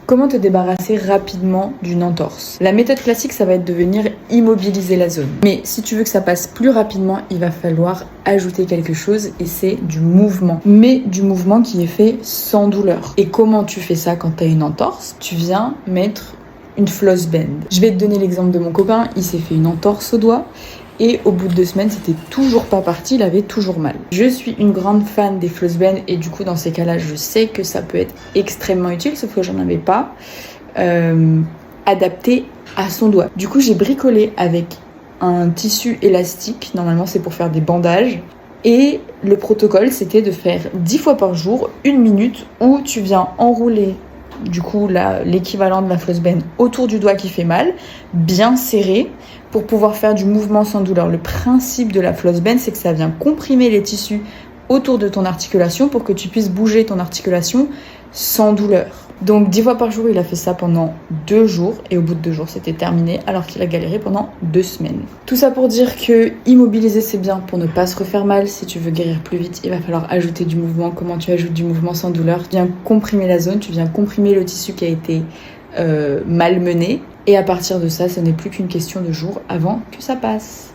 Comment te débarrasser rapidement d'une entorse? La méthode classique, ça va être de venir immobiliser la zone. Mais si tu veux que ça passe plus rapidement, il va falloir ajouter quelque chose et c'est du mouvement. Mais du mouvement qui est fait sans douleur. Et comment tu fais ça quand tu as une entorse? Tu viens mettre une floss band. Je vais te donner l'exemple de mon copain, il s'est fait une entorse au doigt. Et au bout de 2 semaines, c'était toujours pas parti, il avait toujours mal. Je suis une grande fan des floss bands et du coup, dans ces cas-là, je sais que ça peut être extrêmement utile, sauf que j'en avais pas adapté à son doigt. Du coup, j'ai bricolé avec un tissu élastique, normalement c'est pour faire des bandages. Et le protocole, c'était de faire 10 fois par jour, 1 minute, où tu viens enrouler du coup là, l'équivalent de la floss band autour du doigt qui fait mal, bien serré, pour pouvoir faire du mouvement sans douleur. Le principe de la floss band, c'est que ça vient comprimer les tissus autour de ton articulation pour que tu puisses bouger ton articulation sans douleur. Donc 10 fois par jour, il a fait ça pendant 2 jours et au bout de 2 jours, c'était terminé alors qu'il a galéré pendant 2 semaines. Tout ça pour dire que immobiliser, c'est bien pour ne pas se refaire mal. Si tu veux guérir plus vite, il va falloir ajouter du mouvement. Comment tu ajoutes du mouvement sans douleur? Tu viens comprimer la zone, tu viens comprimer le tissu qui a été malmené. Et à partir de ça, ce n'est plus qu'une question de jours avant que ça passe.